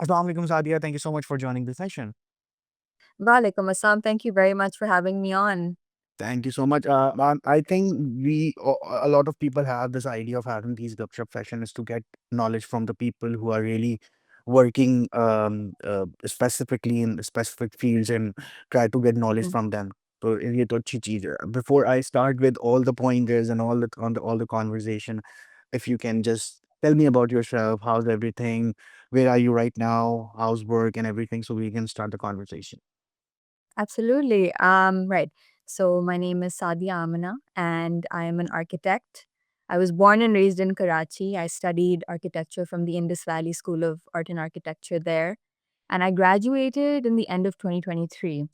Assalamu alaikum, Sadia. Thank you so much for joining the session. Walaikum Assalam. Thank you very much for having me on. Thank you so much. I think a lot of people have this idea of having these workshop sessions to get knowledge from the people who are really working specifically in specific fields and try to get knowledge Mhm. from them. So ये तो अच्छी चीज़ है. Before I start with all the pointers and all the conversation, if you can just tell me about yourself, how's everything, where are you right now, how's work and everything, so we can start the conversation. Absolutely. Right. So my name is Sadia Amina and I am an architect. I was born and raised in Karachi. I studied architecture from the Indus Valley School of Art and Architecture there. And I graduated in the end of 2023.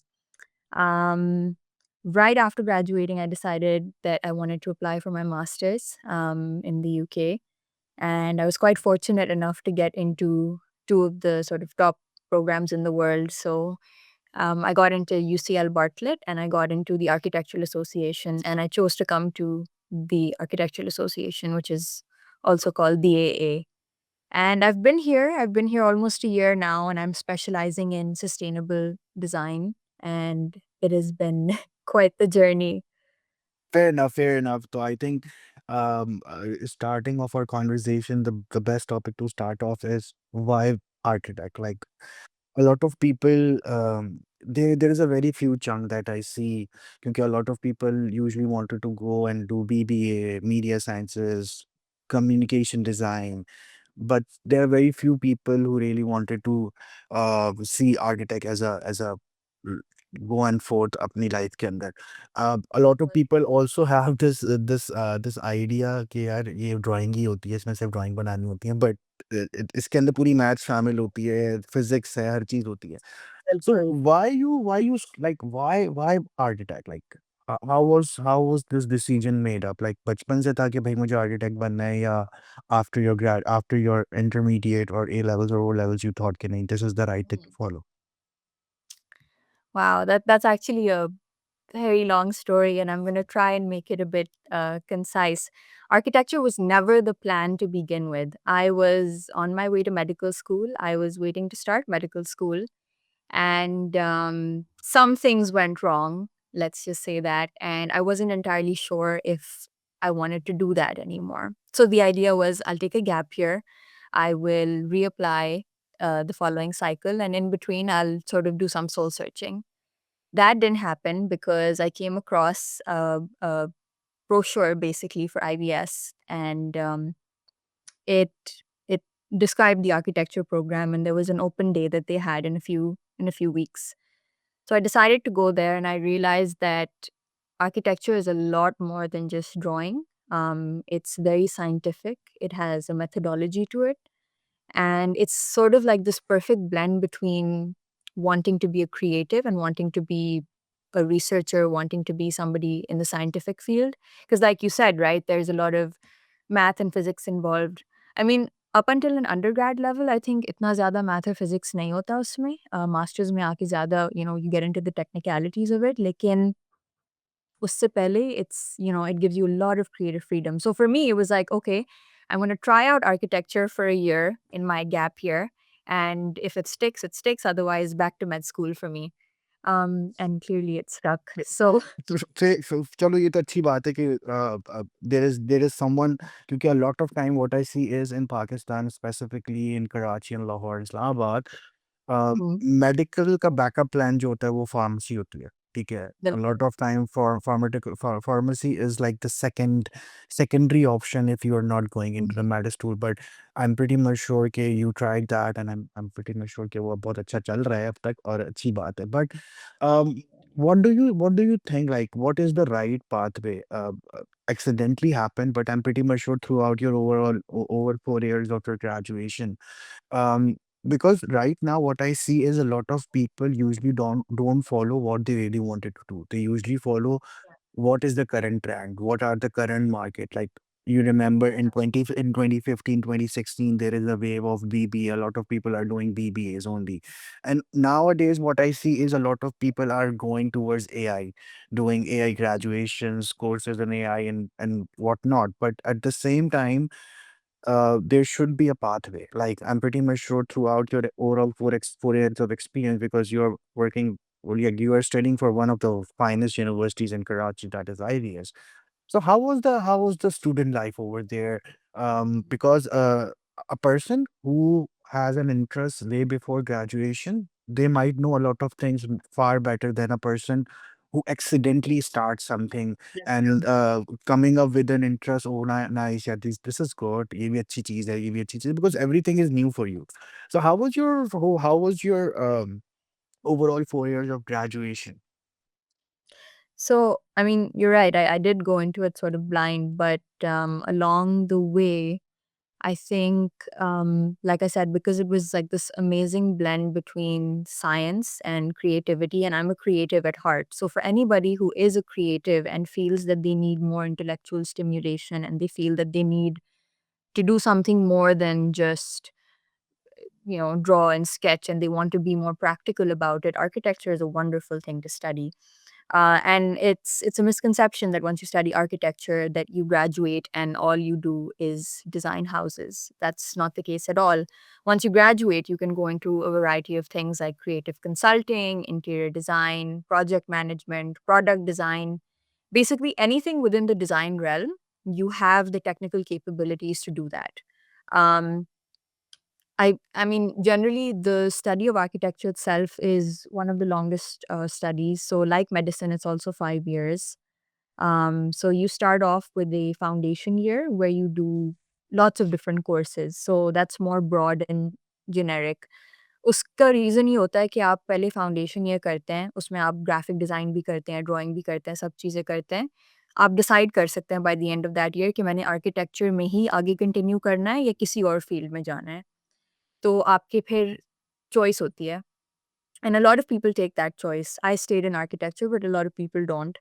Um, right after graduating, I decided that I wanted to apply for my master's in the UK. And I was quite fortunate enough to get into two of the sort of top programs in the world. So I got into UCL Bartlett and I got into the Architectural Association, and I chose to come to the Architectural Association, which is also called the AA. And I've been here almost a year now, and I'm specializing in sustainable design. And it has been quite the journey. Fair enough, fair enough. So I think starting off our conversation, the best topic to start off is why architect. Like a lot of people, there is a very few chunk that I see. Because a lot of people usually wanted to go and do BBA, media sciences, communication design, but there are very few people who really wanted to see architect as a r- go and forth अपनी life के अंदर. A lot of people also have this idea कि यार ये drawing ही होती है, इसमें सिर्फ ड्राइंग बनानी होती है, बट इसके अंदर पूरी मैथ्स शामिल होती है, फिजिक्स है, हर चीज होती है. So बिल्कुल. why architect? Like how was this decision made up? Like बचपन से था कि भाई मुझे architect बनना है, या after your intermediate or A levels or O levels you thought कि नहीं, this is the right thing to follow. Wow, that's actually a very long story, and I'm going to try and make it a bit concise. Architecture was never the plan to begin with. I was on my way to medical school. I was waiting to start medical school, and some things went wrong. Let's just say that. And I wasn't entirely sure if I wanted to do that anymore. So the idea was I'll take a gap year, I will reapply the following cycle, and in between, I'll sort of do some soul searching. That didn't happen because I came across a brochure basically for IBS, and it it described the architecture program, and there was an open day that they had in a few weeks. So I decided to go there, and I realized that architecture is a lot more than just drawing. It's very scientific. It has a methodology to it, and it's sort of like this perfect blend between wanting to be a creative and wanting to be a researcher, wanting to be somebody in the scientific field. Because, like you said, right, there's a lot of math and physics involved. I mean, up until an undergrad level, I think itna zyada math or physics nahi hota usme. Masters mein aake zyada, you get into the technicalities of it. Lekin usse pehle, it gives you a lot of creative freedom. So for me, it was like, okay, I'm going to try out architecture for a year in my gap year. And if it sticks, it sticks. Otherwise, back to med school for me. And clearly it stuck. So, So चलो ये तो अच्छी बात है कि there is someone, क्योंकि a lot of time what I see is in Pakistan, specifically in Karachi and Lahore, Islamabad, mhm, medical का backup plan जो होता है वो फार्मेसी होती है. ठीक है. A lot bilkul. of time for pharmacy is like the secondary option if you are not going into the med school, but I'm pretty much sure कि you tried that, and I'm pretty much sure कि वो बहुत अच्छा चल रहा है अब तक और अच्छी बात है. But um, what do you think, like what is the right pathway? Accidentally happened, but I'm pretty much sure throughout your over 4 years of your graduation, um, because right now what I see is a lot of people usually don't follow what they really wanted to do. They usually follow what is the current trend, what are the current market. Like you remember in 2015, 2016, there is a wave of BBA. A lot of people are doing BBAs only, and nowadays what I see is a lot of people are going towards AI, doing AI graduations courses in AI and whatnot. But at the same time, there should be a pathway. Like I'm pretty much sure throughout your overall 4 years of experience, because you're working, well, you are studying for one of the finest universities in Karachi, that is IVS. So how was the student life over there? Because a person who has an interest way before graduation, they might know a lot of things far better than a person who accidentally starts something and coming up with an interest. Oh, nice, yeah, this is good. ये भी अच्छी चीज है, ये भी अच्छी चीज है, because everything is new for you. So how was your overall 4 years of graduation? So, I mean, you're right. I did go into it sort of blind, but along the way, I think, like I said, because it was like this amazing blend between science and creativity, and I'm a creative at heart. So, for anybody who is a creative and feels that they need more intellectual stimulation and they feel that they need to do something more than just, draw and sketch, and they want to be more practical about it, architecture is a wonderful thing to study. And it's a misconception that once you study architecture that you graduate and all you do is design houses. That's not the case at all. Once you graduate, you can go into a variety of things like creative consulting, interior design, project management, product design, basically anything within the design realm. You have the technical capabilities to do that. Um, I mean, generally, the study of architecture itself is one of the longest studies. So, like medicine, it's also 5 years. So you start off with a foundation year where you do lots of different courses. So that's more broad and generic. उसका reason ये होता है कि आप पहले foundation year करते हैं, उसमें आप ग्राफिक डिज़ाइन भी करते हैं, ड्राइंग भी करते हैं, सब चीज़ें करते हैं। आप डिसाइड कर सकते हैं by the end of that year कि मैंने आर्किटेक्चर में ही आगे कंटिन्यू करना है या किसी और फील्ड में जाना है। तो आपकी फिर चॉइस होती है and a lot of people take that choice. I stayed in architecture but a lot of people don't.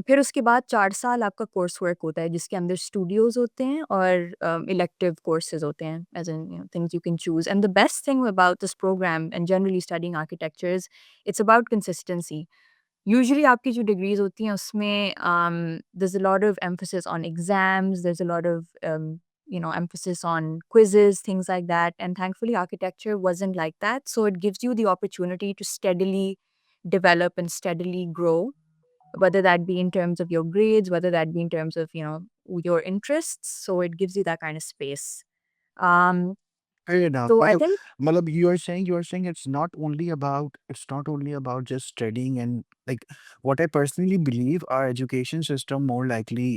फिर उसके बाद 4 साल आपका कोर्स वर्क होता है जिसके अंदर स्टूडियोज़ होते हैं और इलेक्टिव कोर्सेज़ होते हैं as in things you can choose and the best thing about this programme and generally studying architecture is it's about consistency. Usually आपकी जो डिग्रीज़ होती हैं उसमें there is a lot of emphasis on exams, there is a lot of emphasis on quizzes, things like that. And thankfully, architecture wasn't like that. So it gives you the opportunity to steadily develop and steadily grow, whether that be in terms of your grades, whether that be in terms of, your interests. So it gives you that kind of space. Um, Fair enough. so I think, Matlab, you are saying it's not only about just studying, and like what I personally believe, our education system more likely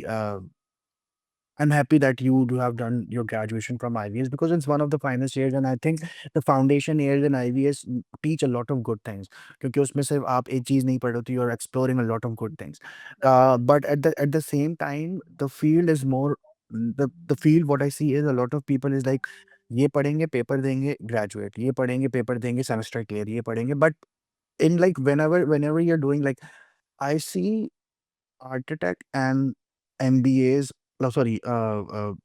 I'm happy that you do have done your graduation from IVS, because it's one of the finest years, and I think the foundation years in IVS teach a lot of good things. क्योंकि उसमें सिर्फ आप एक चीज नहीं पढ़ रहे होते, you're exploring a lot of good things. But at the same time, the field is more, the field what I see is a lot of people is like ये पढ़ेंगे पेपर देंगे ग्रेजुएट, ये पढ़ेंगे पेपर देंगे semester clear, ये पढ़ेंगे, but in like whenever you're doing, like I see architect and MBAs, sorry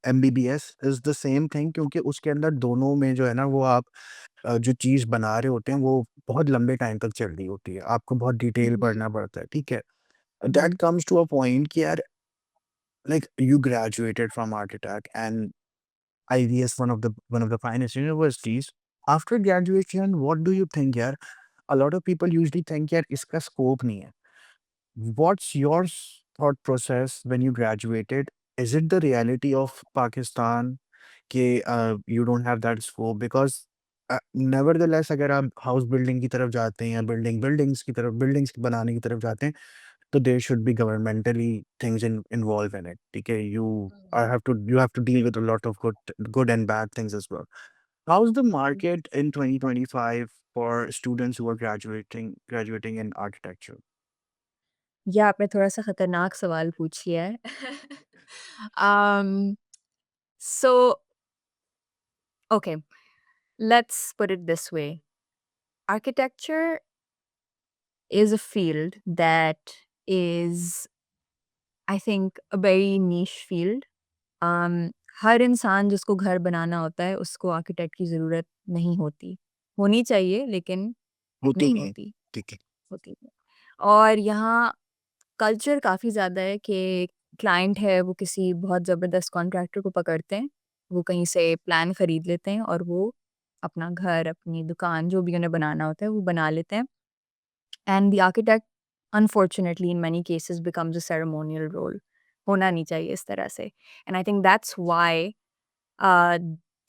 MBBS is the same thing, क्योंकि उसके अंदर दोनों में जो है ना, वो आप जो चीज़ बना रहे होते हैं वो बहुत लंबे टाइम तक चल रही होती है, आपको बहुत डिटेल Mhm, पढ़ना पड़ता है, ठीक है। That comes to a point कि यार, like you graduated from architect and IVS, one of the finest universities. After graduation, what do you think, यार? A lot of people usually think यार इसका स्कोप नहीं है। What's your thought process when you graduated? Is it the reality of Pakistan कि you don't have that scope? Because nevertheless, अगर आप house building की तरफ जाते हैं या बिल्डिंग्स की तरफ, बिल्डिंग्स बनाने की तरफ जाते हैं, तो there should be governmentally things involved in it. ठीक है, you have to deal with a lot of good and bad things as well. How's the market in 2025 for students who are graduating in architecture? या आपने थोड़ा-सा खतरनाक सवाल पूछ लिया है। um, so, okay, let's put it this way. Architecture is a field that is, I think, a very niche field. अम, हर इंसान जिसको घर बनाना होता है, उसको आर्किटेक्ट की ज़रूरत नहीं होती। होनी चाहिए लेकिन होती नहीं नहीं है, होती, ठीक है। होती नहीं। और यहाँ कल्चर काफ़ी ज़्यादा है कि क्लाइंट है वो किसी बहुत ज़बरदस्त कॉन्ट्रैक्टर को पकड़ते हैं, वो कहीं से प्लान खरीद लेते हैं और वो अपना घर, अपनी दुकान जो भी उन्हें बनाना होता है वो बना लेते हैं। And the architect unfortunately in many cases becomes a ceremonial role. होना नहीं चाहिए इस तरह से। And I think that's why uh,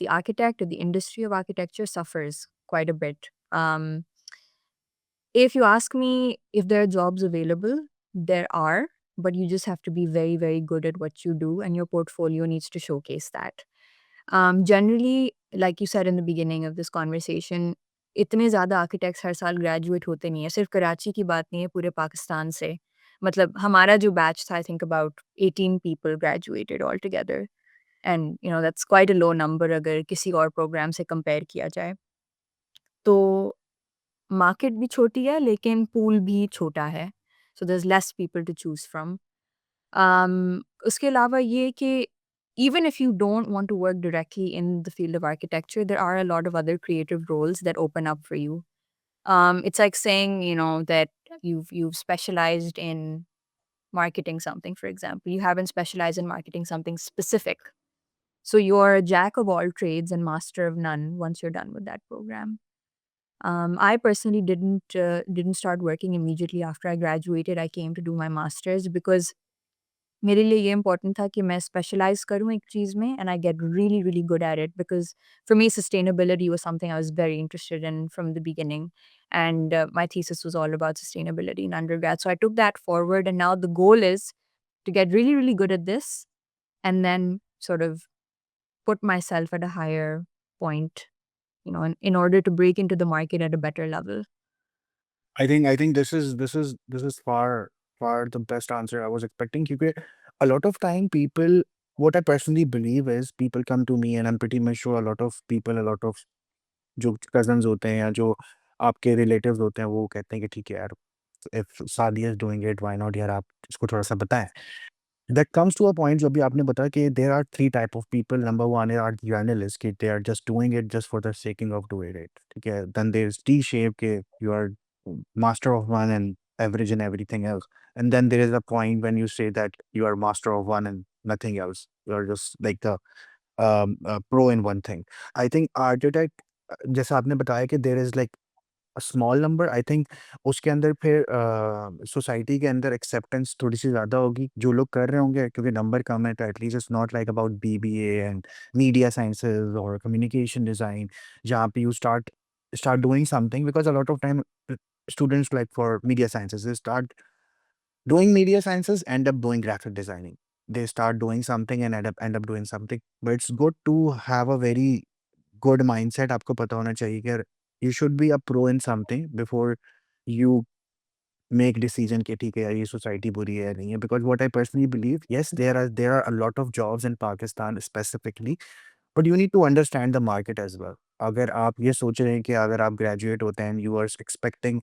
the architect or the industry of architecture suffers quite a bit. If you ask me if there are jobs available, there are, but you just have to be very, very good at what you do, and your portfolio needs to showcase that. Generally, like you said in the beginning of this conversation, इतने ज़्यादा architects हर साल graduate होते नहीं है। सिर्फ कराची की बात नहीं है, पूरे पाकिस्तान से। मतलब हमारा जो बैच था, I think about 18 people graduated all together. And that's quite a low number अगर किसी और प्रोग्राम से कंपेयर किया जाए। तो मार्केट भी छोटी है लेकिन पूल भी छोटा है। So there is less people to choose from. उसके अलावा ये कि even if you don't want to work directly in the field of architecture, there are a lot of other creative roles that open up for you. It's like saying, that you've specialized in marketing something, for example. You haven't specialized in marketing something specific. So you're a jack of all trades and master of none once you're done with that program. I personally didn't start working immediately after I graduated. I came to do my masters because मेरे लिए ये important था कि मैं specialise करूँ एक चीज़ में and I get really really good at it because for me sustainability was something I was very interested in from the beginning and my thesis was all about sustainability in undergrad. So I took that forward and now the goal is to get really, really good at this and then sort of put myself at a higher point, in order to break into the market at a better level. I think this is far the best answer I was expecting. Because a lot of time people, what I personally believe is people come to me and I'm pretty much sure a lot of people, a lot of जो cousins होते हैं या जो आपके relatives होते हैं वो कहते हैं कि ठीक है यार, if Sadia is doing it why not यार, आप इसको थोड़ा-सा बताएँ। That comes to a point जो अभी आपने बताया कि there are 3 type of people. Number 1 are journalist कि they are just doing it just for the sake of doing it, ठीक है? Then there is T shape के you are master of one and average in everything else. And then there is a point when you say that you are master of one and nothing else. You are just like the pro in one thing. I think architect, जैसा आपने बताया कि there is like small number, I think उसके अंदर फिर society के अंदर acceptance थोड़ी-सी ज़्यादा होगी, जो लोग कर रहे होंगे क्योंकि नंबर कम है तो at least it's not like about BBA and media sciences और कम्युनिकेशन डिज़ाइन, जहाँ पे you start doing something because a lot of time students like for media sciences, they start doing media sciences, end up doing graphic designing. They start doing something and end up doing something. But it's good to have a very good mindset. आपको पता होना चाहिए कि you should be a pro in something before you make decision कि ठीक है यार ये सोसाइटी बुरी है या नहीं है, because what I personally believe, yes, there are a lot of jobs in Pakistan specifically, but you need to understand the market as well. अगर आप ये सोच रहे हैं कि अगर आप ग्रेजुएट होते हैं you are expecting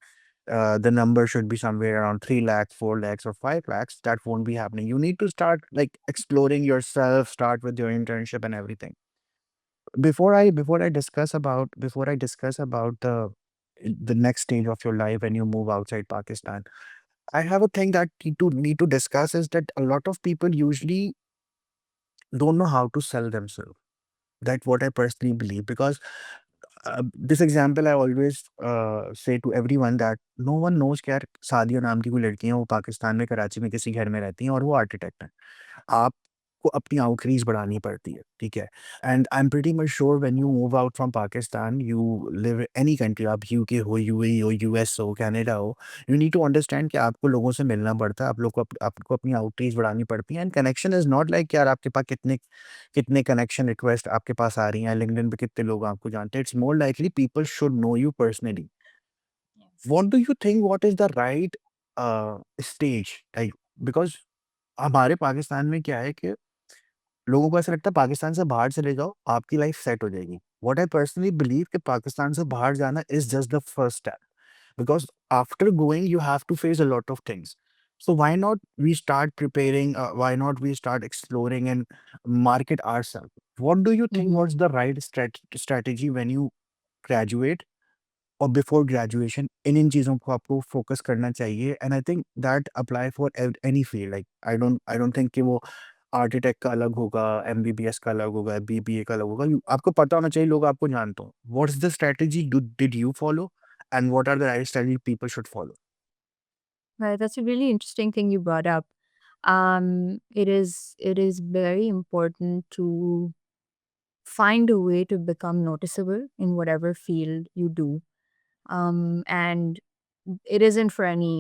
the number should be somewhere around 3 lakhs, 4 lakhs or 5 lakhs, that won't be happening. You need to start like exploring yourself, start with your internship and everything. Before I discuss about the next stage of your life when you move outside Pakistan, I have a thing that need to discuss is that a lot of people usually don't know how to sell themselves. That's what I personally believe because this example I always say to everyone that no one knows कि यार सादिया नाम की कोई लड़की है, वो पाकिस्तान में कराची में किसी घर में रहती हैं और वो आर्किटेक्ट हैं। आपको अपनी आउटरीच बढ़ानी पड़ती है, ठीक है? And I am pretty much sure when you move out from Pakistan, you live any country, आप यूके हो, यूएई हो, यूएस हो, कनाडा हो, यू नीड टू अंडरस्टैंड कि आपको लोगों से मिलना पड़ता है, आप लोग को आपको अपनी आउटरीच बढ़ानी पड़ती है and connection is not like यार आपके पास कितने कितने कनेक्शन रिक्वेस्ट आपके पास आ रही हैं, लिंक्डइन पे कितने लोग आपको जानते हैं। It's more likely people should know you personally. Yes. What do you think what is the right stage like, because हमारे पाकिस्तान में क्या है कि लोगों को ऐसा लगता है पाकिस्तान से बाहर चले जाओ, आपकी लाइफ सेट हो जाएगी। व्हाट आई पर्सनली बिलीव कि पाकिस्तान से बाहर जाना is just the first step because after going you have to face a lot of things. So why not we start preparing, why not we start exploring and market ourselves? What do you think Mhm. what's the right strategy when you graduate or before graduation, इन चीज़ों को आपको focus करना चाहिए, and I think that apply for any field. Like I don't think कि वो architect का अलग होगा, एमबीबीएस का अलग होगा, बीबीए का अलग होगा। आपको पता होना चाहिए लोग आपको जानते हो। What's the strategy did you follow and what are the right strategy people should follow? Right, that's a really interesting thing you brought up. It is very important to find a way to become noticeable in whatever field you do. And it isn't for any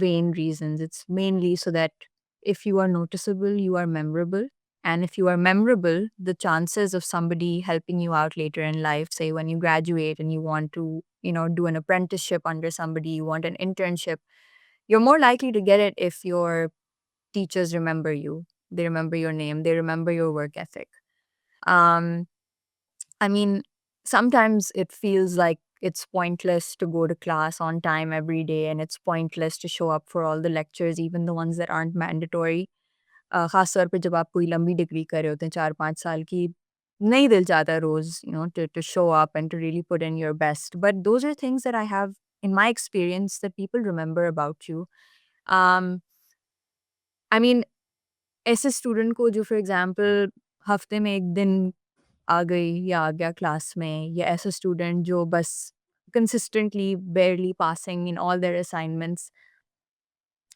vain reasons. It's mainly so that if you are noticeable, you are memorable. And if you are memorable, the chances of somebody helping you out later in life, say when you graduate and you want to, do an apprenticeship under somebody, you want an internship, you're more likely to get it if your teachers remember you. They remember your name, they remember your work ethic. Um, I mean, sometimes it feels like it's pointless to go to class on time every day, and it's pointless to show up for all the lectures, even the ones that aren't mandatory. खास तौर पे जब आप कोई लंबी degree कर रहे होते हैं 4-5 साल की, नहीं दिल चाहता रोज़, to show up and to really put in your best. But those are things that I have in my experience that people remember about you. Um, I mean, ऐसे स्टूडेंट को जो फॉर एग्ज़ाम्पल हफ्ते में 1 दिन आ गई या आ गया class में, या ऐसा स्टूडेंट जो बस consistently barely passing in all their assignments.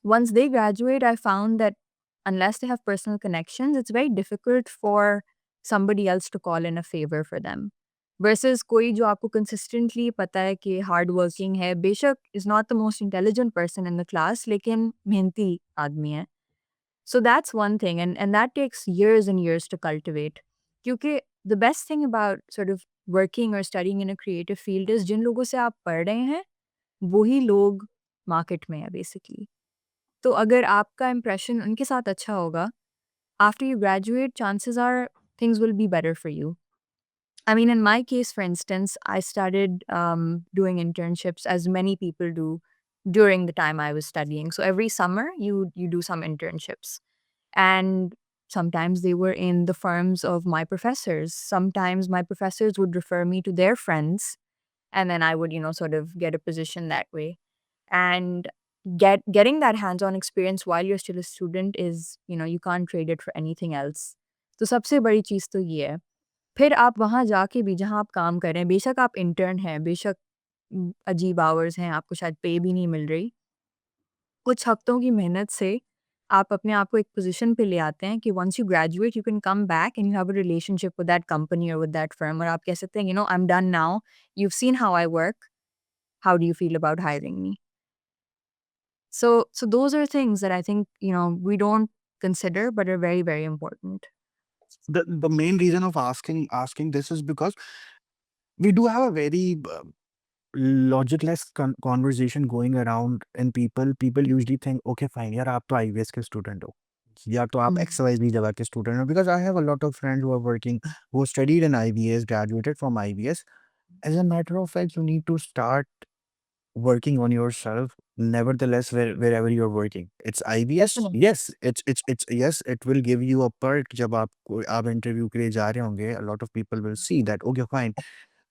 Once they graduate, I found that unless they have personal connections, it's very difficult for somebody else to call in a favor for them. Versus कोई जो आपको consistently पता है कि hard working है, बेशक is not the most intelligent person in the class, लेकिन मेहनती आदमी है. So that's one thing, and that takes years and years to cultivate. क्योंकि the best thing about sort of working or studying in a creative field is जिन लोगों से आप पढ़ रहे हैं, वही लोग मार्केट में है बेसिकली. तो अगर आपका इंप्रेशन उनके साथ अच्छा होगा, after you graduate, chances are things will be better for you. I mean, in my case, for instance, I started doing internships as many people do during the time I was studying. So every summer, you do some internships, and sometimes they were in the firms of my professors. Sometimes my professors would refer me to their friends, and then I would, sort of get a position that way. And getting that hands-on experience while you're still a student is, you can't trade it for anything else. तो सबसे बड़ी चीज़ तो ये है. फिर आप वहाँ जाके भी जहाँ आप काम कर रहे हैं, बेशक आप इंटर्न हैं, बेशक अजीब आवर्स हैं, आपको शायद पे भी नहीं मिल रही। कुछ हफ्तों की मेहनत से आप अपने आप को एक पोज़ीशन पे ले आते हैं कि once you graduate you can come back and you have a relationship with that company और विद दैट फर्म, और आप कह सकते हैं, I am done now, you've seen how I work, how do you feel about hiring me? So those are things that I think, we don't consider but are very, very important. The main reason of asking this is because we do have a very logicless conversation going around, and people usually think, okay fine यार आप तो IVS के student हो, या तो आप Mm. XYZ जगह के स्टूडेंट हो, because I have a lot of friends who are working, who studied in IVS, graduated from IVS. As a matter of fact, you need to start working on yourself nevertheless wherever you're working. It's IVS, Definitely. yes, it's yes, it will give you a perk. जब आप interview के लिए जा रहे होंगे, a lot of people will see that, okay fine,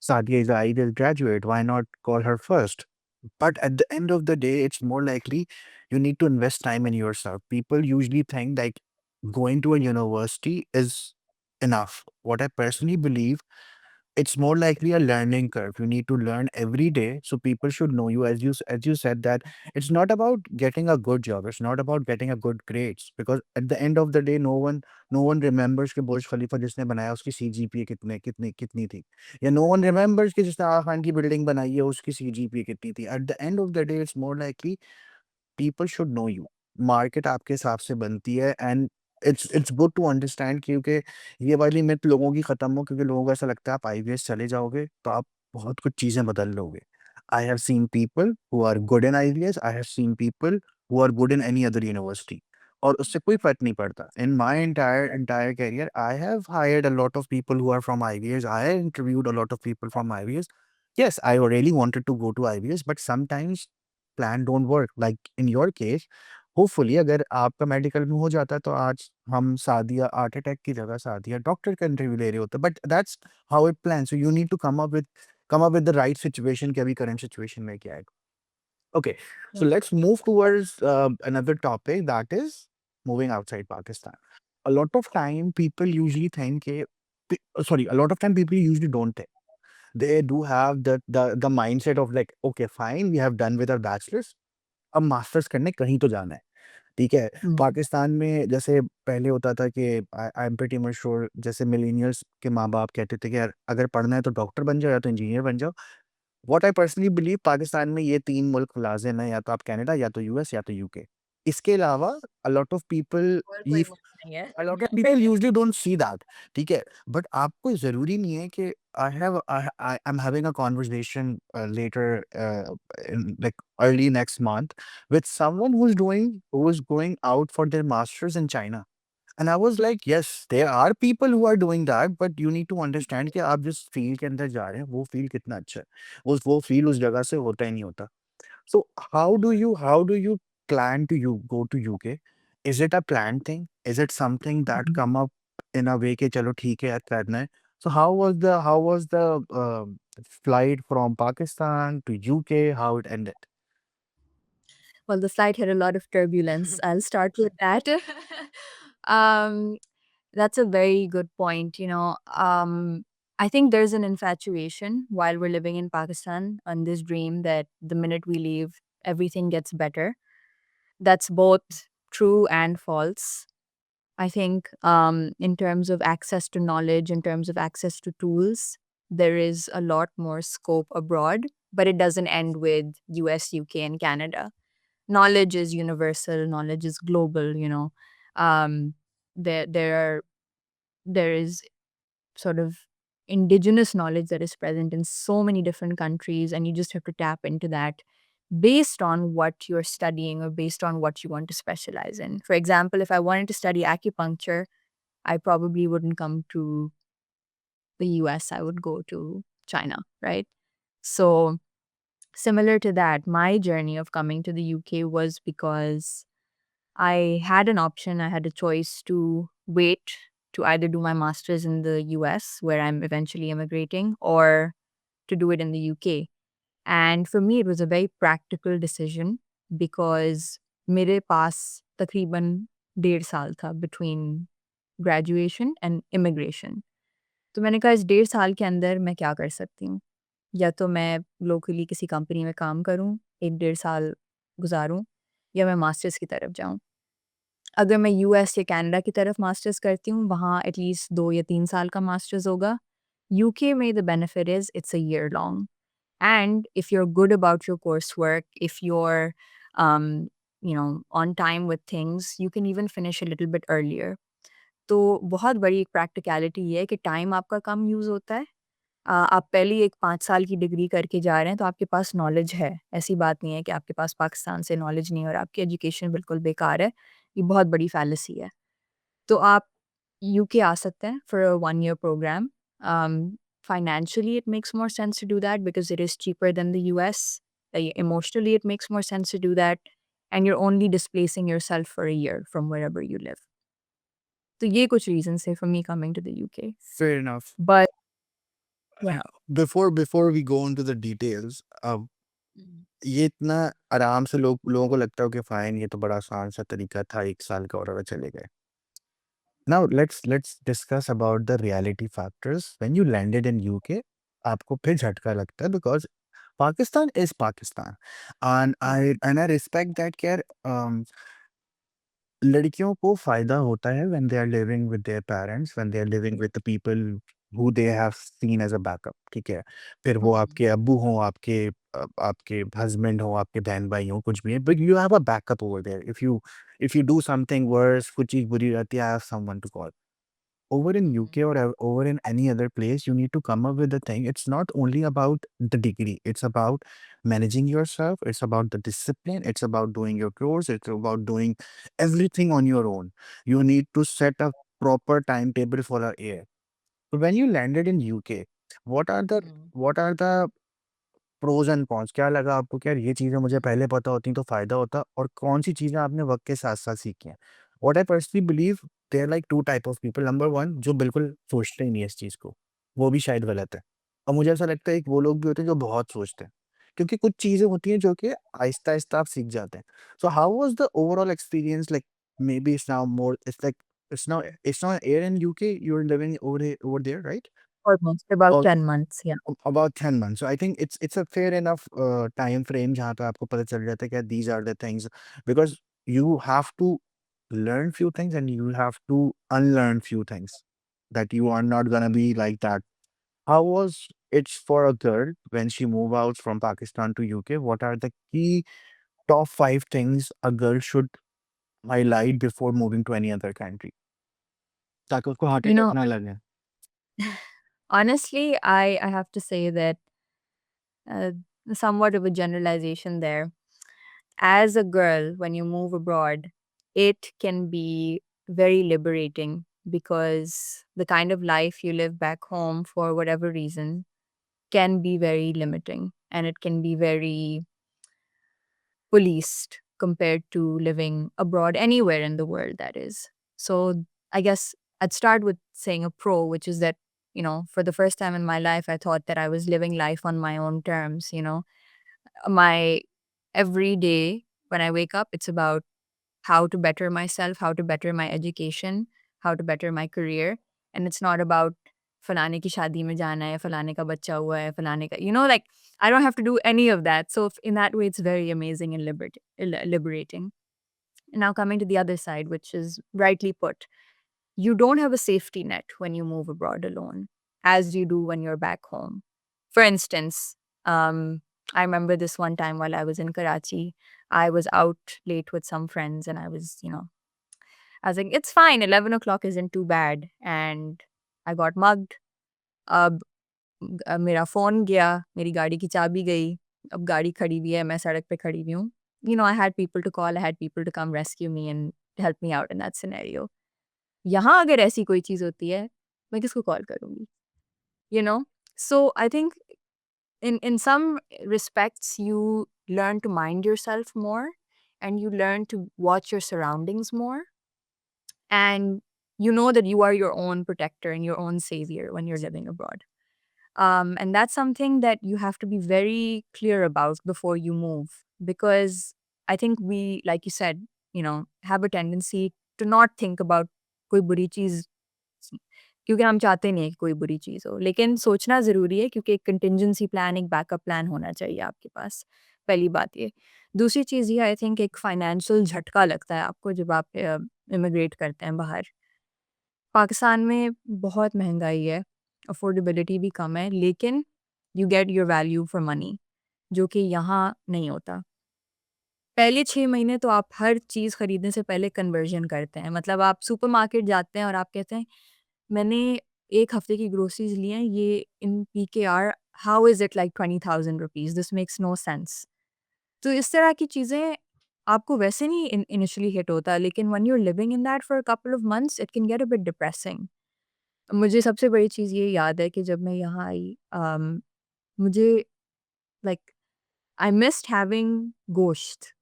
Sadia is an IVS graduate, why not call her first? But at the end of the day, it's more likely you need to invest time in yourself. People usually think like going to a university is enough. What I personally believe, it's more likely a learning curve. You need to learn every day, so people should know you. As you said that it's not about getting a good job. It's not about getting a good grades, because at the end of the day, no one remembers कि बुर्ज खलीफा जिसने बनाया उसकी CGPA कितने कितनी कितनी थी, या no one remembers कि जिसने आगा खान की बिल्डिंग बनाई है उसकी CGPA कितनी थी. At the end of the day, it's more likely people should know you. Market आपके हिसाब से बनती है, and it's good to understand, क्योंकि ये वाली मिथ लोगों की खत्म हो, क्योंकि लोगों को ऐसा लगता है आप आईवीएस चले जाओगे तो आप बहुत कुछ चीजें बदल लोगे. I have seen people who are good in Ivies, I have seen people who are good in any other university, और उससे कोई फर्क नहीं पड़ता. In my entire career I have hired a lot of people who are from Ivies, I have interviewed a lot of people from Ivies. Yes, I really wanted to go to IVS, but sometimes plan don't work. Like in your case, hopefully अगर आपका medical में हो जाता तो आज हम Sadia architect की जगह सादिया डॉक्टर का इंटरव्यू ले रहे होते. But that's how it plan. So you need to come up with the right situation कि अभी करंट सिचुएशन में क्या है. Okay, so Yeah. let's move towards another topic, that is moving outside Pakistan. a lot of time people usually think कि sorry, a lot of time people usually don't think. They do have the mindset of like, okay, fine, we have done with our bachelor's, अब masters करने कहीं तो जाना है, ठीक है? Mm. Pakistan में जैसे पहले होता था कि I am pretty much sure, जैसे मिलेनियल्स के माँ-बाप कहते थे कि यार अगर पढ़ना है तो डॉक्टर बन जाओ या तो इंजीनियर बन जाओ। What I personally believe, Pakistan में ये 3 मुल्क लाज़िम है, या तो आप कनाडा, या तो यूएस, या तो यूके। इसके अलावा अ लॉट ऑफ पीपल और ये कोई मुल्क नहीं है। A lot of people usually don't see that, ठीक है? बट आपको ज़रूरी नहीं है कि I am having a conversation later in like early next month with someone who is going out for their masters in China. And I was like yes, there are people who are doing that, but you need to understand कि आप जिस field के अंदर जा रहे हैं, वो field कितना अच्छा है। वो फ़ील्ड उस जगह से होता ही नहीं होता। So how do you plan to you go to UK? Is it a planned thing? Is it something that come up in a way कि चलो ठीक है यार करना है? So how was the flight from Pakistan to UK? How it ended? Well, the flight had a lot of turbulence. I'll start with that. um, that's a very good point. I think there's an infatuation while we're living in Pakistan on this dream that the minute we leave, everything gets better. That's both true and false. I think in terms of access to knowledge, in terms of access to tools, there is a lot more scope abroad, but it doesn't end with US, UK, and Canada. Knowledge is universal, knowledge is global, Um, there there is sort of indigenous knowledge that is present in so many different countries, and you just have to tap into that based on what you're studying or based on what you want to specialize in. For example, if I wanted to study acupuncture, I probably wouldn't come to the US, I would go to China, right? So, similar to that, my journey of coming to the UK was because I had an option, I had a choice to wait to either do my master's in the US, where I'm eventually immigrating, or to do it in the UK. And for me, it was a very practical decision because मेरे पास तकरीबन 1.5 साल था between graduation and immigration. तो मैंने कहा इस 1.5 साल के अंदर मैं क्या कर सकती हूँ? या तो मैं लोकली किसी कंपनी में काम करूँ, 1 डेढ़ साल गुज़ारूँ, या मैं मास्टर्स की तरफ जाऊँ। अगर मैं यूएस या कनाडा की तरफ मास्टर्स करती हूँ, वहाँ एटलीस्ट 2 या 3 साल का मास्टर्स होगा। यूके में the benefit is it's a year long, and if you are good about your course work, if you are um, on time with things, you can even finish a little bit earlier. तो बहुत बड़ी एक practicality ये है कि time आपका कम use होता है। आप पहले ही एक 5 साल की डिग्री करके जा रहे हैं, तो आपके पास नॉलेज है। ऐसी बात नहीं है कि आपके पास पाकिस्तान से नॉलेज नहीं है और आपकी एजुकेशन बिल्कुल बेकार है। ये बहुत बड़ी फैलेसी है। तो आप यूके आ सकते हैं for a 1 year programme. Financially it makes more sense to do that because it is cheaper than the US. Emotionally it makes more sense to do that, and you are only displacing yourself for a year from wherever you live. तो ये कुछ reasons हैं for me coming to the UK. Fair enough. But या Before we go into the details, ये इतना आराम से लोगों को लगता है कि फाइन, ये तो बड़ा आसान सा तरीका था, 1 साल का और चले गए। Now let's discuss about the reality factors. When you landed in UK, आपको फिर झटका लगता है because Pakistan is Pakistan, and I respect that कि यार लड़कियों को फ़ायदा होता है when they are living with their parents, when they are living with the people who they have seen as a backup, ठीक है? फिर वो आपके अब्बू हों, आपके हस्बैंड हों, आपके बहन-भाई हों, कुछ भी है, but you have a backup over there. If you do something worse, कुछ चीज़ बुरी रहती है, I have someone to call. Over in UK or over in any other place, you need to come up with the thing. It's not only about the degree, it's about managing yourself, it's about the discipline, it's about doing your chores, it's about doing everything on your own. You need to set a proper timetable for a year. So when you landed in UK, what are the what are the pros and cons? क्या लगा आपको कि यार ये चीज़ें मुझे पहले पता होती तो फ़ायदा होता, और कौन-सी चीज़ें आपने वक़्त के साथ-साथ सीखी हैं? What I personally believe, there are like 2 type of people. Number 1, जो बिल्कुल सोचते ही नहीं है इस चीज़ को, वो भी शायद गलत है। और मुझे ऐसा लगता है एक वो लोग भी होते हैं जो बहुत सोचते हैं। क्योंकि कुछ चीज़ें होती हैं जो कि आहिस्ता-आहिस्ता आप सीख जाते हैं। So how was the overall experience like, may be it's now more it's like It's not here in UK. You're living over there, right? Almost about Or 10 months, yeah. about 10 months. So I think it's a fair enough time frame जहाँ पे आपको पता चल जाता है कि these are the things, because you have to learn few things and you have to unlearn few things, that you are not gonna be like that. How was it for a girl when she moved out from Pakistan to UK? What are the key top 5 things a girl should highlight before moving to any other country? ताकि उसको heart You attack know, ना लगे. honestly, I have to say that uh, somewhat of a generalization there. As a girl, when you move abroad, it can be very liberating because the kind of life you live back home for whatever reason can be very limiting and it can be very policed compared to living abroad anywhere in the world, that is. So I guess I'd start with saying a pro, which is that, for the first time in my life, I thought that I was living life on my own terms. My every day when I wake up, it's about how to better myself, how to better my education, how to better my career. And it's not about फलाने की शादी में जाना है, फलाने का बच्चा हुआ है, फलाने का, like I don't have to do any of that. So in that way, it's very amazing and liberating. And now coming to the other side, which is rightly put, you don't have a safety net when you move abroad alone, as you do when you're back home. For instance, I remember this one time while I was in Karachi, I was out late with some friends and I was like, it's fine, 11 o'clock isn't too bad. And I got mugged. अब मेरा phone गया, मेरी गाड़ी की चाबी गई, अब गाड़ी खड़ी हुई है, मैं सड़क पे खड़ी हुई हूँ. I had people to call, I had people to come rescue me and help me out in that scenario. यहाँ अगर ऐसी कोई चीज़ होती है, मैं किसको कॉल करूँगी? You know? So I think in some respects, you learn to mind yourself more and you learn to watch your surroundings more. And you know that you are your own protector and your own savior when you're living abroad. And that's something that you have to be very clear about before you move. Because I think we, like you said, have a tendency to not think about कोई बुरी चीज़ क्योंकि हम चाहते नहीं है कि कोई बुरी चीज़ हो। लेकिन सोचना ज़रूरी है क्योंकि एक कंटिंजेंसी प्लान, एक बैकअप प्लान होना चाहिए आपके पास, पहली बात ये। दूसरी चीज़ ये आई थिंक एक फाइनेंशियल झटका लगता है आपको जब आप इमिग्रेट करते हैं बाहर। पाकिस्तान में बहुत महँगाई है, अफ़ोर्डेबिलिटी भी कम है, लेकिन you get your value for money जो कि यहाँ नहीं होता। पहले 6 महीने तो आप हर चीज़ खरीदने से पहले कन्वर्जन करते हैं। मतलब आप सुपरमार्केट जाते हैं और आप कहते हैं, मैंने 1 हफ़्ते की ग्रोसरीज़ ली हैं, ये in PKR how is it like ₹20,000 this makes no sense. तो इस तरह की चीज़ें आपको वैसे नहीं इनिशियली हिट होता, लेकिन when you are living in that for a couple of months, it can get a bit depressing. मुझे सबसे बड़ी चीज़ ये याद है कि जब मैं यहाँ आई मुझे लाइक आई मिस्ड हैविंग गोश्त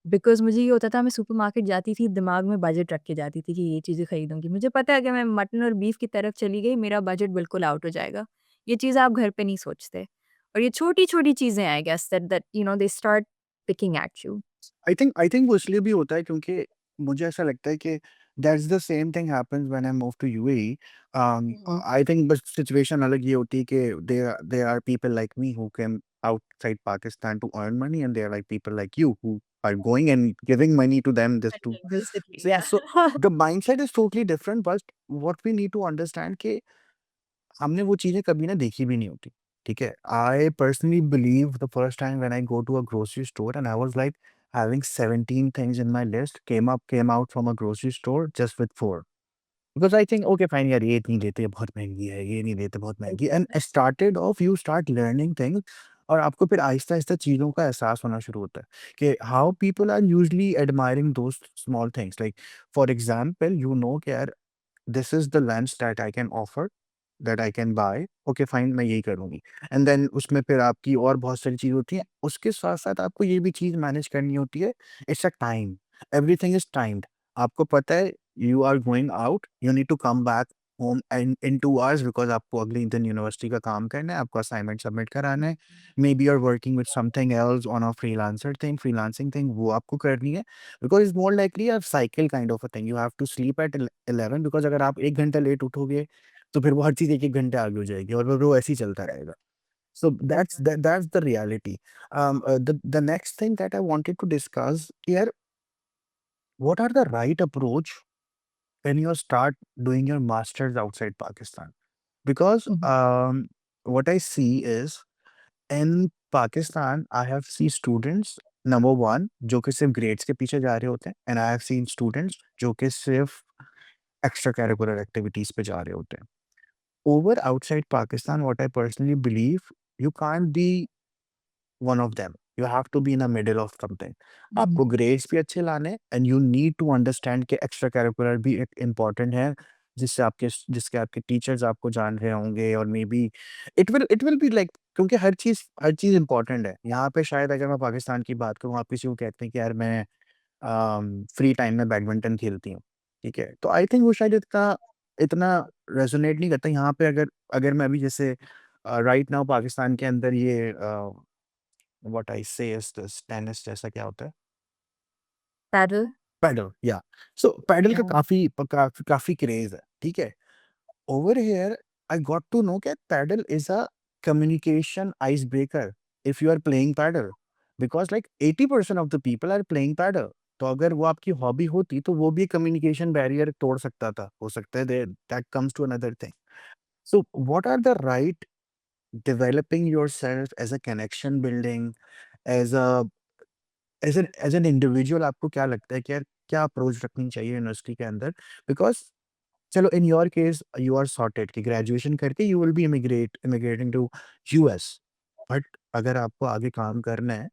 बिकॉज़ मुझे ये होता था मैं सुपरमार्केट जाती थी, दिमाग में बजट रख के जाती थी कि ये चीज़ें खरीदूँगी। मुझे पता है कि मैं मटन और बीफ की तरफ चली गई, मेरा बजट बिल्कुल आउट हो जाएगा। ये चीज़ आप घर पे नहीं सोचते और ये छोटी-छोटी चीज़ें I guess that they start picking at you. I think वो इसलिए भी होता है क्योंकि मुझे ऐसा लगता है कि that's the same thing happens when I move to UAE. हुँ। आई थिंक बस सिचुएशन अलग ये होती है कि there are people like me who came outside Pakistan to earn money, and there are like people like you who are going and giving money to them just to. Basically, So, yeah. so the mindset is totally different, but what we need to understand कि हमने वो चीज़ें कभी ना देखी भी नहीं होती, ठीक है? I personally believe the first time when I go to a grocery store and I was like having 17 things in my list came out from a grocery store just with 4. Because I think okay fine यार ये नहीं लेते बहुत महँगी है, ये नहीं लेते बहुत महँगी है, and I started off you start learning things और आपको फिर आहिस्ता-आहिस्ता चीज़ों का एहसास होना शुरू होता है कि how people are usually admiring those small things. Like for example, you know कि यार this is the lens that I can offer, that I can buy. Okay fine मैं यही करूँगी। एंड देन उसमें फिर आपकी और बहुत सारी चीज़ होती हैं। उसके साथ-साथ आपको ये भी चीज़ मैनेज करनी होती है, it's a time. Everything is timed. आपको पता है you are going out, you need to come back home in 2 hours because आपको अगले दिन यूनिवर्सिटी का काम करना है, आपको असाइनमेंट सबमिट कराना है। Maybe you are working with something else on a freelancing thing वो आपको करनी है। Because it's more likely a cycle kind of a thing. You have to sleep at 11 because अगर आप 1 घंटा लेट उठोगे, तो फिर वो हर चीज़ 1-1 घंटे आगे हो जाएगी और फिर वो ऐसे ही चलता रहेगा। So that's the reality. The next thing that I wanted to discuss here, what are the right approach when you start doing your masters outside Pakistan? Because Mhm. what I see is in Pakistan, I have seen students number one जो कि सिर्फ grades के पीछे जा रहे होते हैं and I have seen students जो कि सिर्फ extra curricular activities पे जा रहे होते हैं. Over outside Pakistan, what I personally believe, you can't be one of them. You have to be in the middle of something. Mhm. आपको grades भी अच्छे लाने हैं and you need to understand कि एक्स्ट्रा करिकुलर भी एक important है, जिसके आपके टीचर्स आपको जान रहे होंगे और may be it will be like क्योंकि हर चीज़ इम्पोर्टेंट है। यहाँ पे शायद अगर मैं पाकिस्तान की बात करूँ, आप किसी को कहते हैं कि यार मैं फ्री टाइम में बैडमिंटन खेलती हूँ, ठीक है? तो आई थिंक वो शायद इतना इतना रेज़ोनेट नहीं करता। यहाँ पे अगर अगर मैं अभी जैसे राइट नाउ पाकिस्तान के अंदर ये व्हाट आई से इज़ दिस टेनिस जैसा क्या होता है? Paddle? पैडल या सो पैडल का Yeah. काफ़ी क्रेज़ है, ठीक है? Over here, I got to know that paddle is a communication icebreaker if you are playing paddle because like 80% of the people are playing paddle. तो अगर वो आपकी हॉबी होती तो वो भी कम्युनिकेशन बैरियर तोड़ सकता था। हो सकता है that comes to another thing. So what are the right developing yourself as a connection building as a as an individual आपको क्या लगता है कि यार क्या अप्रोच रखनी चाहिए यूनिवर्सिटी के अंदर? बिकॉज़ चलो in your case you are sorted कि ग्रेजुएशन करके you will be immigrating to US. But अगर आपको आगे काम करना है,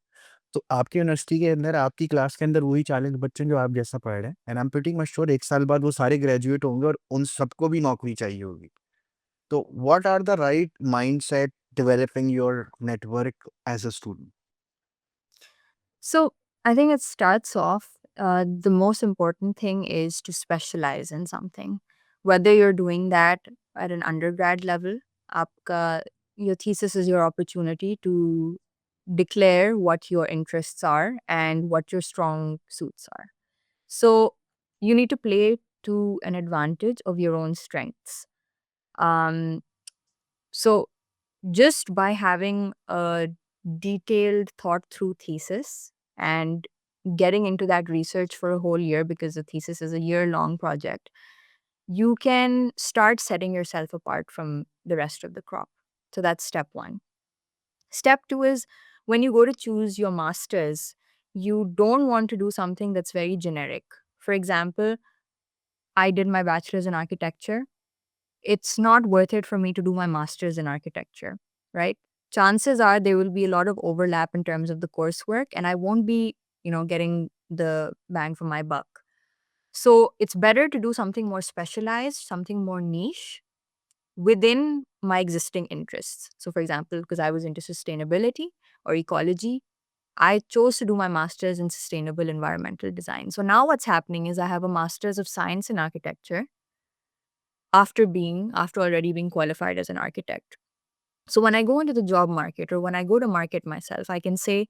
तो आपकी यूनिवर्सिटी के अंदर आपकी क्लास के अंदर वही 40 बच्चे हैं जो आप जैसा पढ़ रहे हैं and I am pretty much sure 1 साल बाद वो सारे ग्रेजुएट होंगे और उन सबको भी नौकरी चाहिए होगी। तो what are the right mindset developing your network as a student? So I think it starts off, the most important thing is to specialize in something. Whether you're doing that at an undergrad level, आपका your thesis is your opportunity to declare what your interests are and what your strong suits are. So you need to play to an advantage of your own strengths. Um, so just by having a detailed thought through thesis and getting into that research for a whole year, because the thesis is a year long project, you can start setting yourself apart from the rest of the crop. So that's step one. Step two is when you go to choose your masters, you don't want to do something that's very generic. For example, I did my bachelor's in architecture. It's not worth it for me to do my master's in architecture, right? Chances are there will be a lot of overlap in terms of the coursework, and I won't be, getting the bang for my buck. So it's better to do something more specialized, something more niche within my existing interests. So, for example, because I was into sustainability or ecology, I chose to do my master's in sustainable environmental design. So now what's happening is I have a master's of science in architecture after already being qualified as an architect. So when I go into the job market or when I go to market myself, I can say,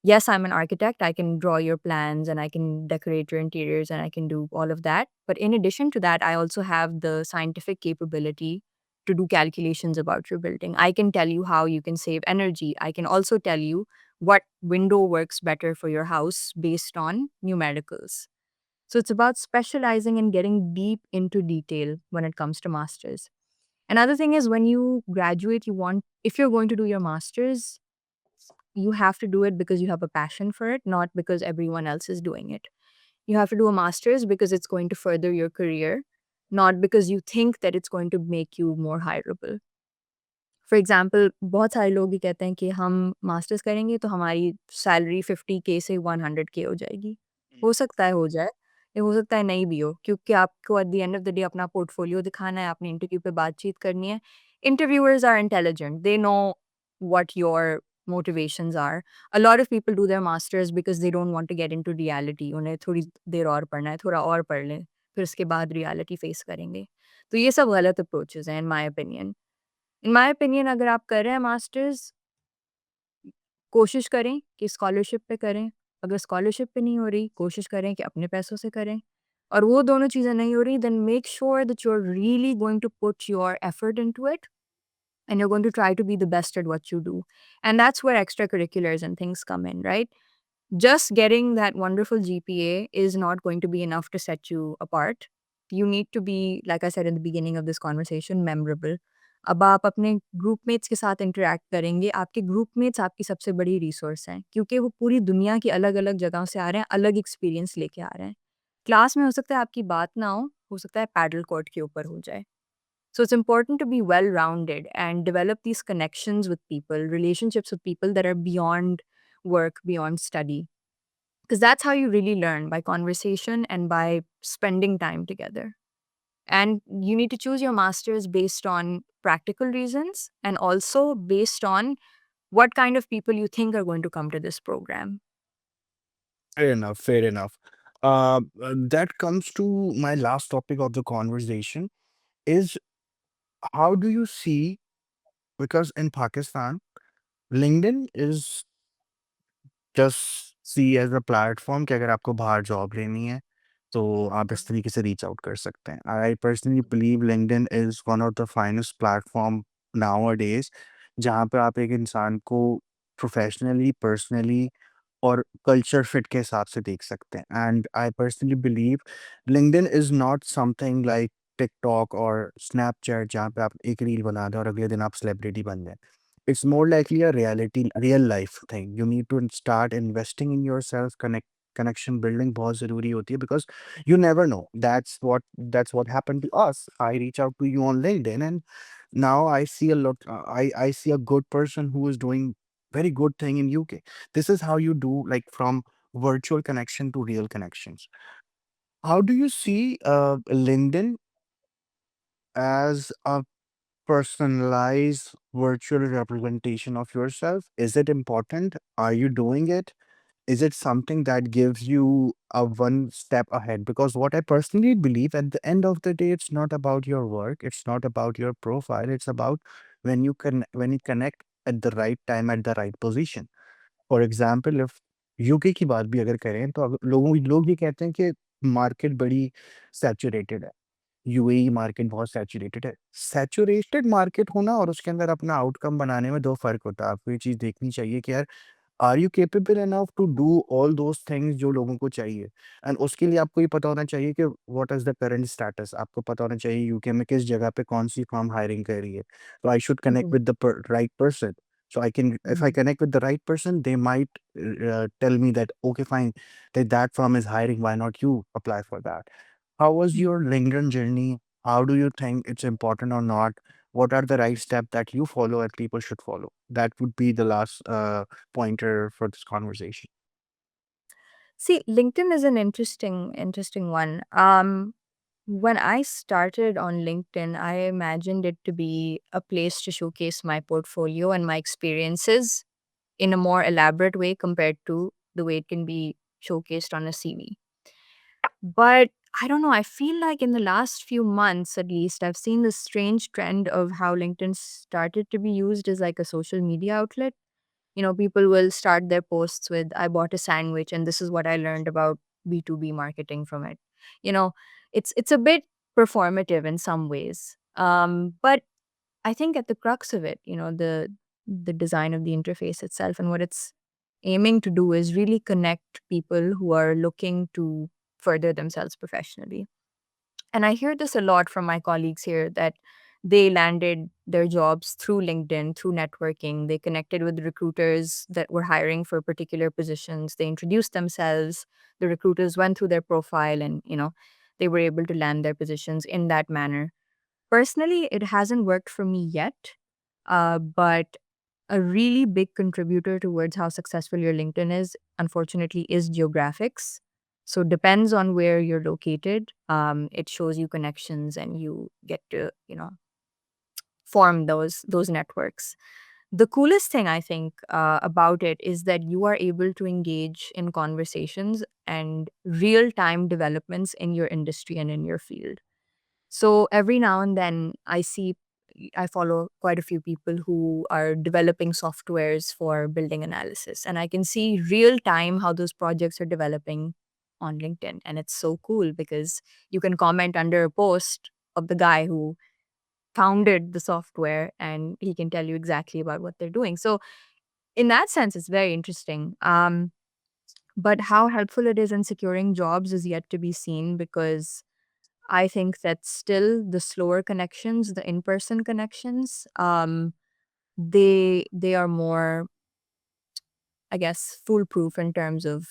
yes, I'm an architect. I can draw your plans and I can decorate your interiors and I can do all of that. But in addition to that, I also have the scientific capability to do calculations about your building. I can tell you how you can save energy. I can also tell you what window works better for your house based on numericals. So it's about specializing and getting deep into detail when it comes to masters. Another thing is when you graduate, if you're going to do your master's, you have to do it because you have a passion for it, not because everyone else is doing it. You have to do a master's because it's going to further your career, not because you think that it's going to make you more hireable. For example बहुत सारे लोग ये कहते हैं कि हम masters करेंगे तो हमारी सैलरी 50K से 100K हो जाएगी। हो सकता है हो जाए, ये हो सकता है नहीं भी हो क्योंकि आपको at the end of the day अपना पोर्टफोलियो दिखाना है, अपने इंटरव्यू पे बातचीत करनी है। Interviewers are intelligent, they know what your motivations are. A lot of people do their masters because they don't want to get into reality. उन्हें थोड़ी देर और पढ़ना है, थोड़ा और पढ़ लें, फिर उसके बाद रियलिटी फेस करेंगे। तो ये सब गलत अप्रोचेज़ हैं इन माय ओपिनियन अगर आप कर रहे हैं मास्टर्स, कोशिश करें कि स्कॉलरशिप पे करें। अगर स्कॉलरशिप पे नहीं हो रही, कोशिश करें कि अपने पैसों से करें। और वो दोनों चीज़ें नहीं हो रही, then make sure that you are really going to put your effort into it and you're going to try to be the best at what you do. And that's where extracurriculars and things come in, right? Just getting that wonderful GPA is not going to be enough to set you apart. You need to be, like I said in the beginning of this conversation, memorable. अब आप अपने ग्रुपमेट्स के साथ interact करेंगे, आपके ग्रुपमेट्स आपकी सबसे बड़ी रिसोर्स हैं, क्योंकि वो पूरी दुनिया की अलग-अलग जगहों से आ रहे हैं, अलग एक्सपीरियंस लेके आ रहे हैं। क्लास में हो सकता है आपकी बात ना हो सकता है पैडल कोर्ट के ऊपर हो जाए। So it's important to be well rounded and develop these connections with people, relationships with people that are beyond work, beyond study. Because that's how you really learn by conversation and by spending time together. And you need to choose your masters based on practical reasons and also based on what kind of people you think are going to come to this program. Fair enough. Fair enough. That comes to my last topic of the conversation is how do you see, because in Pakistan, LinkedIn is just see as a platform कि अगर आपको बाहर job लेनी है, तो आप इस तरीके से रीच आउट कर सकते हैं। आई personally believe LinkedIn is one of the finest platform nowadays जहाँ पे आप एक इंसान को प्रोफ़ेशनली, पर्सनली और कल्चर फिट के हिसाब से देख सकते हैं। And I personally believe LinkedIn is not something like TikTok और स्नैपचैट जहाँ पे आप एक रील बना दें और अगले दिन आप सेलिब्रिटी बन जाएँ। It's more likely a reality, real life thing. You need to start investing in yourself. Connection building बहुत ज़रूरी होती है because you never know. That's what happened to us. I reach out to you on LinkedIn and now I see a lot. I see a good person who is doing very good thing in UK. This is how you do like from virtual connection to real connections. How do you see LinkedIn as a personalized virtual representation of yourself? Is it important? Are you doing it? Is it something that gives you a one step ahead? Because what I personally believe at the end of the day, it's not about your work, it's not about your profile, it's about when you connect at the right time at the right position. For example, if UK की बात भी अगर करें तो लोग ये कहते हैं कि मार्केट बड़ी सैचुरेटेड है। यूएई मार्केट बहुत सैचुरेटेड है। सैचुरेटेड मार्केट होना और उसके अंदर अपना आउटकम बनाने में 2 फ़र्क होता है। आपको ये चीज़ देखनी चाहिए कि यार are you capable enough to do all those things जो लोगों को चाहिए? एंड उसके लिए आपको ये पता होना चाहिए कि what is the current status? आपको पता होना चाहिए यूके में किस जगह पे कौन-सी फर्म हायरिंग कर रही है। तो I should connect Mhm, with the right person. So I can if I mhm, connect with the right person, they might tell me that, okay, fine, that firm is hiring. Why not you apply for that? How was mhm. your LinkedIn journey? How do you think it's important or not? What are the right steps that you follow and people should follow? That would be the last pointer for this conversation. See, LinkedIn is an interesting one. When I started on LinkedIn, I imagined it to be a place to showcase my portfolio and my experiences in a more elaborate way compared to the way it can be showcased on a CV. But I don't know, I feel like in the last few months at least, I've seen this strange trend of how LinkedIn started to be used as like a social media outlet. People will start their posts with, I bought a sandwich and this is what I learned about B2B marketing from it. You know, it's a bit performative in some ways. But I think at the crux of it, the design of the interface itself and what it's aiming to do is really connect people who are looking to further themselves professionally. And I hear this a lot from my colleagues here that they landed their jobs through LinkedIn, through networking. They connected with recruiters that were hiring for particular positions. They introduced themselves. The recruiters went through their profile and, they were able to land their positions in that manner. Personally, it hasn't worked for me yet, but a really big contributor towards how successful your LinkedIn is, unfortunately, is geographics. So depends on where you're located. It shows you connections, and you get to form those networks. The coolest thing I think about it is that you are able to engage in conversations and real time developments in your industry and in your field. So every now and then I follow quite a few people who are developing softwares for building analysis, and I can see real time how those projects are developing on LinkedIn. And it's so cool because you can comment under a post of the guy who founded the software and he can tell you exactly about what they're doing. So in that sense, it's very interesting. But how helpful it is in securing jobs is yet to be seen because I think that still the slower connections, the in-person connections, they are more, I guess, foolproof in terms of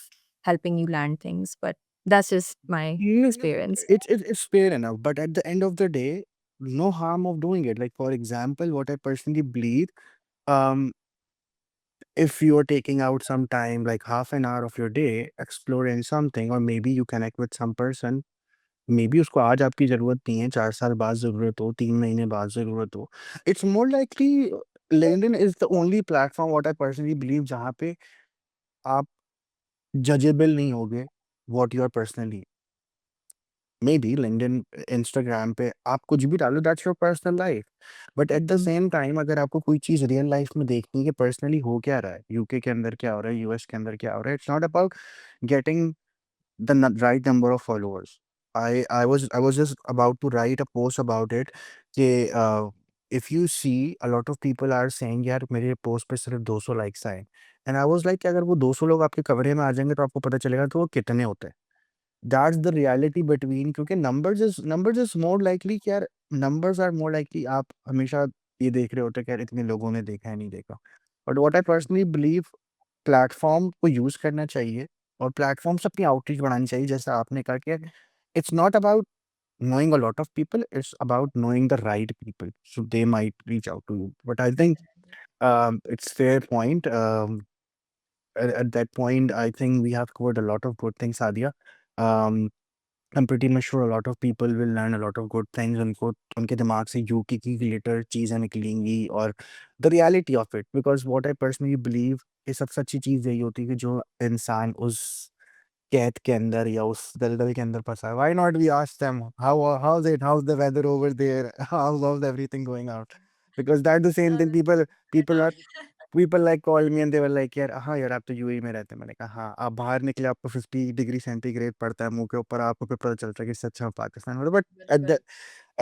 helping you land things. But that's just my Mm, experience. it's fair enough, but at the end of the day, no harm of doing it. Like for example, what I personally believe, um, if you're taking out some time, like half an hour of your day, exploring something, or maybe you connect with some person, maybe उसको आज आपकी ज़रूरत नहीं है, 4 साल बाद ज़रूरत हो, 3 महीने बाद ज़रूरत हो. It's more likely LinkedIn is the only platform what I personally believe जहाँ पे आप जजेबल नहीं होगे what you are personally. May be LinkedIn, Instagram पे आप कुछ भी डालो, that's your personal life. But at the Mhm. Same time अगर आपको कोई चीज़ रियल लाइफ में देखनी है कि पर्सनली हो क्या रहा है, यूके के अंदर क्या हो रहा है, यूएस के अंदर क्या हो रहा है, it's not about getting the right number of followers. I was just about to write a post about it. कि if you see a lot of people are saying यार मेरे पोस्ट पे सिर्फ 200 लाइक्स आए, एंड आई वाज लाइक अगर वो 200 लोग आपके कमरे में आ जाएंगे तो आपको पता चलेगा कि वो कितने होते हैं. दैट्स द रियलिटी बिटवीन, क्योंकि नंबर्स इज मोर लाइकली कि यार नंबर्स आर मोर लाइकली आप हमेशा ये देख रहे होते हैं कि यार इतने लोगों ने देखा है नहीं देखा. But what I personally believe, platform को यूज़ करना चाहिए और प्लेटफ़ॉर्म से अपनी आउटरीच बढ़ानी चाहिए, जैसा आपने कहा कि it's not about knowing a lot of people, it's about knowing the right people, so they might reach out to you. But I think it's fair point. At that point, I think we have covered a lot of good things, Sadia. um, I'm pretty much sure a lot of people will learn a lot of good things. उनको उनके दिमाग से UK की related चीज़ें निकलेंगी और the reality of it, because what I personally believe कि सबसे अच्छी चीज़ यही होती है कि जो इंसान उस कैद के अंदर या उस दलदल के अंदर फँसा है, why not we ask them how is it, how is the weather over there, how is everything going out, because that's the same thing people are people like called me and they were like यार हाँ यार आप तो UAE में रहते हैं. मैंने कहा हाँ, आप बाहर निकले आपको 50 डिग्री सेंटीग्रेड पड़ता है मुंह के ऊपर, आपको फिर पता चलता है कि इससे अच्छा हम पाकिस्तान में. But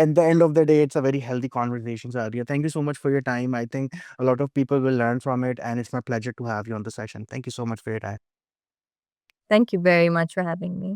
at the end of the day, it's a very healthy conversation, Sadia. Thank you so much for your time. I think a lot of people will learn from it, and it's my pleasure to have you on the session. Thank you so much for your time. Thank you very much for having me.